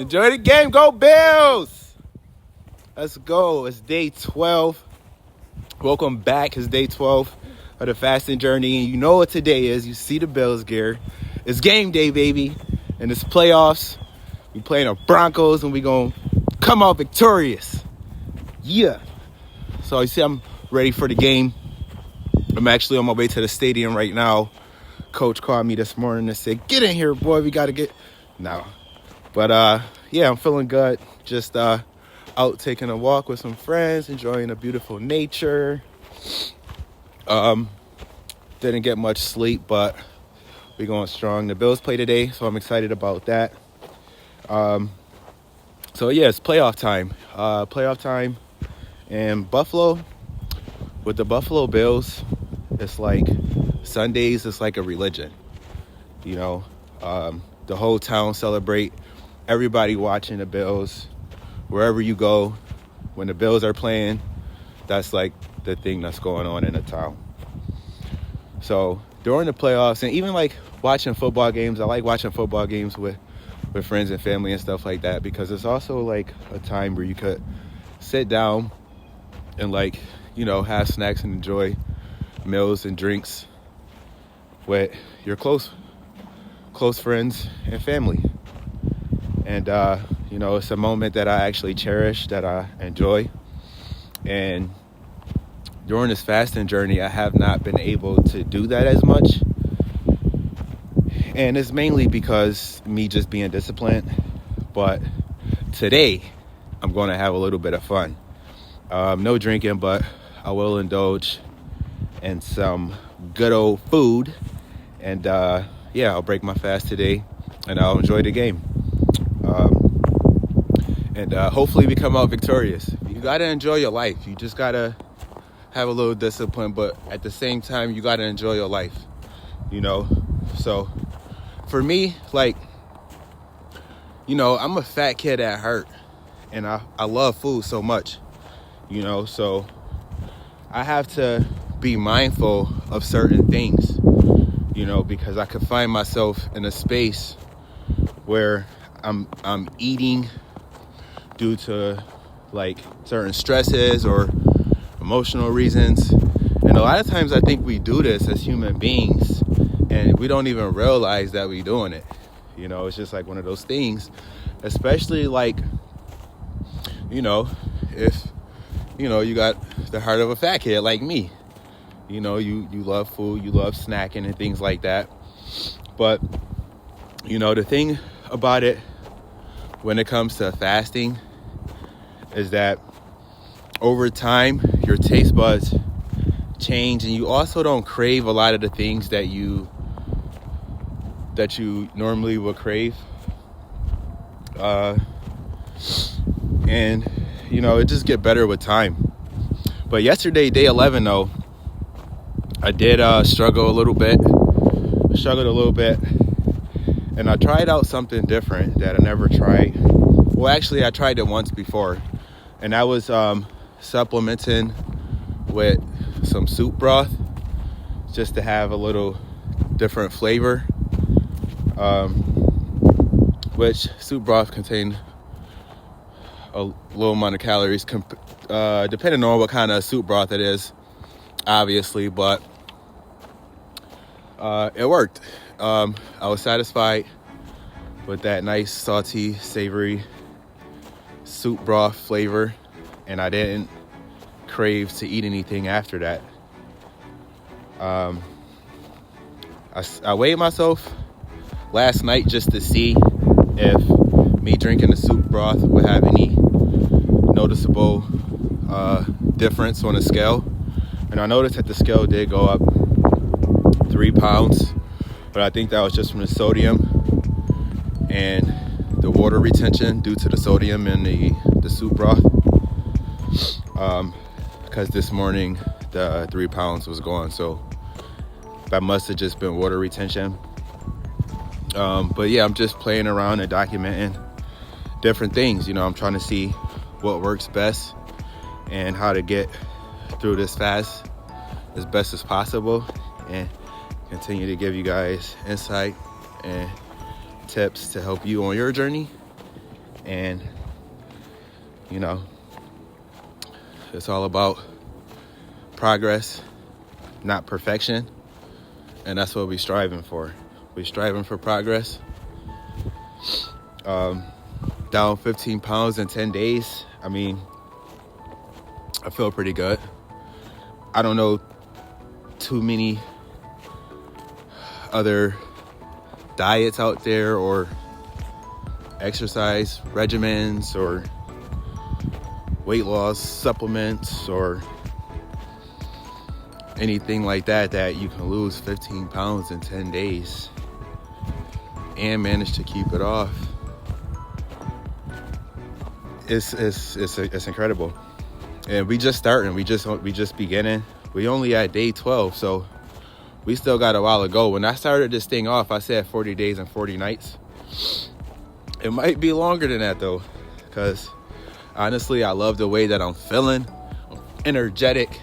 Enjoy the game. Go Bills. Let's go. It's day 12. Welcome back. It's day 12 of the fasting journey. And you know what today is. You see the Bills gear. It's game day, baby. And it's playoffs. We playing the Broncos and we going to come out victorious. Yeah. So you see I'm ready for the game. I'm actually on my way to the stadium right now. Coach called me this morning and said, get in here, boy. We got to get... No. But, yeah, I'm feeling good. Just out taking a walk with some friends, enjoying the beautiful nature. Didn't get much sleep, but we're going strong. The Bills play today, so I'm excited about that. So, yeah, it's playoff time. Playoff time in Buffalo. With the Buffalo Bills, it's like Sundays, it's like a religion. You know, the whole town celebrate. Everybody watching the Bills. Wherever you go, when the Bills are playing, that's like the thing that's going on in the town. So during the playoffs, and even like watching football games, I like watching football games with friends and family and stuff like that, because it's also like a time where you could sit down and like, you know, have snacks and enjoy meals and drinks with your close friends and family. And, you know, it's a moment that I actually cherish, that I enjoy. And during this fasting journey, I have not been able to do that as much. And it's mainly because me just being disciplined. But today, I'm going to have a little bit of fun. No drinking, but I will indulge in some good old food. And, yeah, I'll break my fast today, and I'll enjoy the game. And hopefully we come out victorious. You got to enjoy your life. You just got to have a little discipline, but at the same time, you got to enjoy your life, you know? So for me, like, you know, I'm a fat kid at heart, and I love food so much, you know? So I have to be mindful of certain things, you know, because I could find myself in a space where I'm eating due to like certain stresses or emotional reasons. And a lot of times I think we do this as human beings and we don't even realize that we're doing it. You know, it's just like one of those things, especially like, you know, if, you know, you got the heart of a fat kid like me, you know, you love food, you love snacking and things like that. But, you know, the thing about it when it comes to fasting is that over time your taste buds change, and you also don't crave a lot of the things that you normally would crave. And you know, it just get better with time. But yesterday, day 11 though, I did struggled a little bit, and I tried out something different that I never tried. Well, actually, I tried it once before, and that was supplementing with some soup broth just to have a little different flavor, which soup broth contain a low amount of calories depending on what kind of soup broth it is, obviously, but it worked. I was satisfied with that nice salty, savory soup broth flavor, and I didn't crave to eat anything after that. I weighed myself last night just to see if me drinking the soup broth would have any noticeable difference on the scale, and I noticed that the scale did go up 3 pounds, but I think that was just from the sodium and the water retention due to the sodium in the soup broth, because this morning the 3 pounds was gone, so that must have just been water retention. But yeah, I'm just playing around and documenting different things. You know, I'm trying to see what works best and how to get through this fast as best as possible, and continue to give you guys insight and tips to help you on your journey. And, you know, it's all about progress, not perfection. And that's what we're striving for. We're striving for progress. Down 15 pounds in 10 days. I mean, I feel pretty good. I don't know too many other diets out there or exercise regimens or weight loss supplements or anything like that you can lose 15 pounds in 10 days and manage to keep it off. It's incredible. And we just starting. We just beginning. We only at day 12, so we still got a while to go. When I started this thing off, I said 40 days and 40 nights. It might be longer than that though, because honestly, I love the way that I'm feeling. I'm energetic.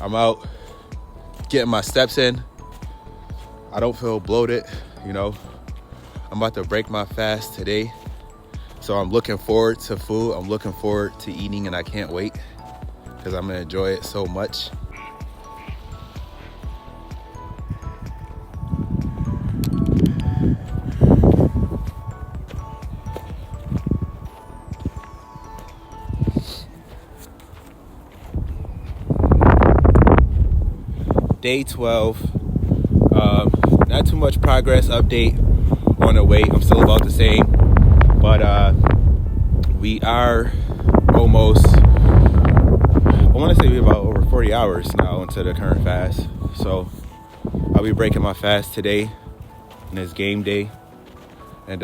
I'm out getting my steps in. I don't feel bloated, you know. I'm about to break my fast today. So I'm looking forward to food. I'm looking forward to eating, and I can't wait because I'm going to enjoy it so much. Day 12. Not too much progress update on the weight. I'm still about the same. But we are almost, I want to say we're about over 40 hours now into the current fast. So I'll be breaking my fast today, and it's game day. And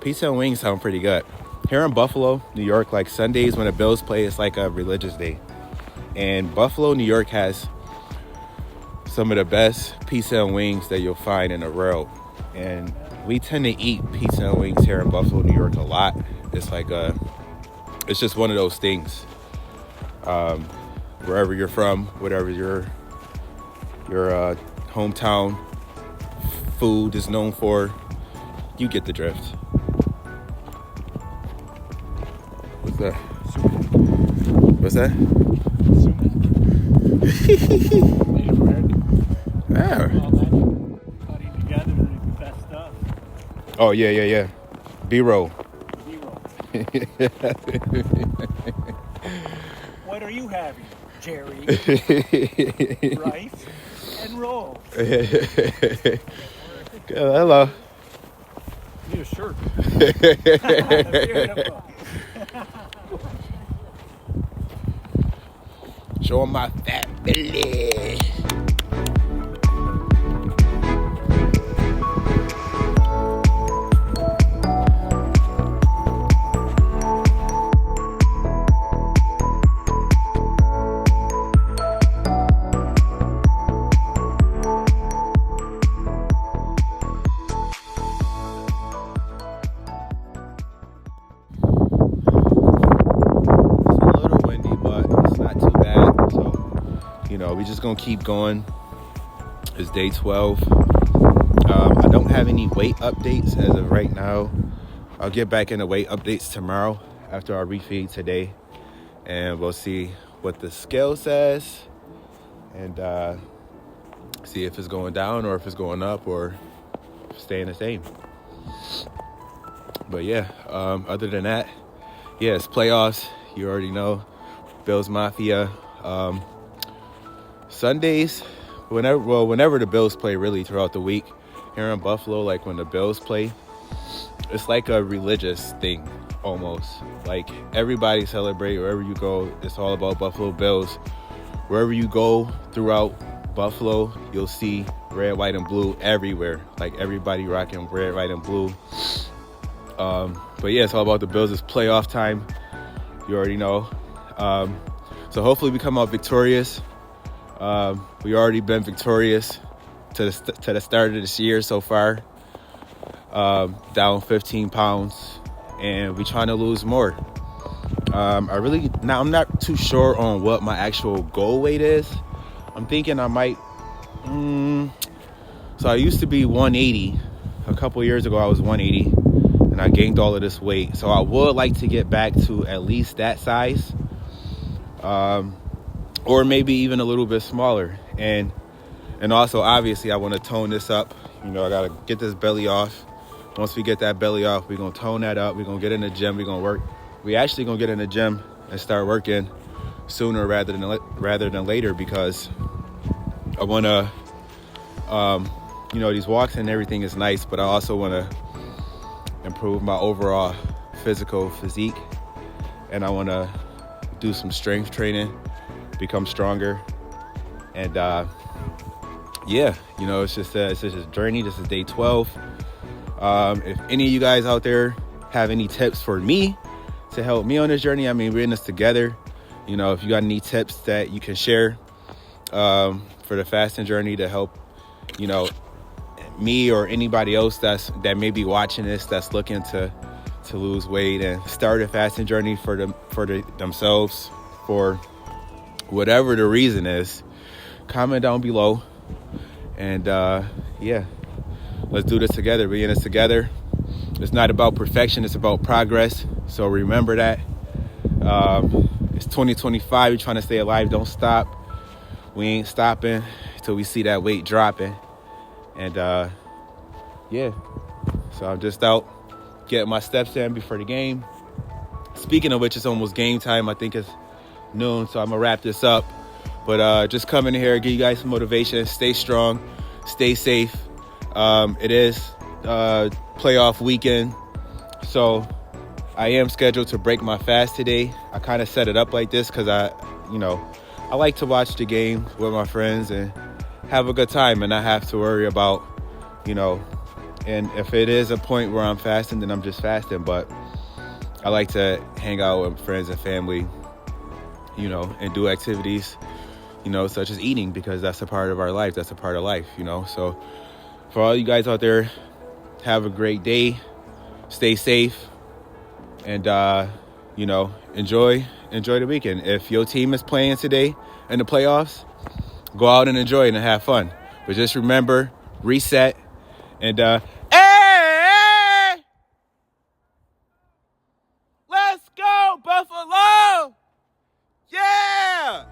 pizza and wings sound pretty good. Here in Buffalo, New York, like Sundays when the Bills play, it's like a religious day. And Buffalo, New York has some of the best pizza and wings that you'll find in the world. And we tend to eat pizza and wings here in Buffalo, New York a lot. It's like it's just one of those things. Wherever you're from, whatever your hometown food is known for, you get the drift. What's that? What's that? Yeah. Cutting together the best stuff. Oh yeah. B-roll. What are you having, Jerry? Rice and rolls. Hello. Need a shirt. Showing my fat belly. We just gonna keep going. It's day 12. I don't have any weight updates as of right now. I'll get back into weight updates tomorrow after our refeed today, and we'll see what the scale says and see if it's going down or if it's going up or staying the same. But yeah, other than that, yeah, it's playoffs. You already know, Bills Mafia. Sundays, whenever the Bills play, really throughout the week here in Buffalo, like when the Bills play, it's like a religious thing almost. Like everybody celebrate wherever you go. It's all about Buffalo Bills. Wherever you go throughout Buffalo, you'll see red, white, and blue everywhere. Like everybody rocking red, white, and blue. But yeah, it's all about the Bills. It's playoff time. You already know. So hopefully we come out victorious. We already been victorious to the start of this year so far. Down 15 pounds, and we trying to lose more. I'm not too sure on what my actual goal weight is. I'm thinking I might. So I used to be 180. A couple years ago, I was 180. and I gained all of this weight. So I would like to get back to at least that size, or maybe even a little bit smaller. And also, obviously, I want to tone this up. I got to get this belly off. Once we get that belly off, we're going to tone that up. We're going to get in the gym. We're going to work. We actually going to get in the gym and start working sooner rather than later, because I want to, these walks and everything is nice, but I also want to improve my overall physique, and I want to do some strength training, become stronger, and it's just a journey. This is day 12. If any of you guys out there have any tips for me to help me on this journey, we're in this together. If you got any tips that you can share for the fasting journey to help, me or anybody else that may be watching this, that's looking to lose weight and start a fasting journey for themselves, for whatever the reason is, comment down below. And let's do this together. We're in this together. It's not about perfection, it's about progress. So remember that. It's 2025. You're trying to stay alive. Don't stop. We ain't stopping until we see that weight dropping. And so I'm just out getting my steps in before the game. Speaking of which, it's almost game time. I think it's noon, so I'm gonna wrap this up. But just coming in here, give you guys some motivation. Stay strong, stay safe. It is playoff weekend, so I am scheduled to break my fast today. I kind of set it up like this because I like to watch the game with my friends and have a good time, and not have to worry about, and if it is a point where I'm fasting, then I'm just fasting. But I like to hang out with friends and family, and do activities, such as eating, because that's a part of our life. That's a part of life, So for all you guys out there, have a great day. Stay safe. And, enjoy the weekend. If your team is playing today in the playoffs, go out and enjoy it and have fun. But just remember, reset, and, hey! Let's go, Buffalo! Yeah!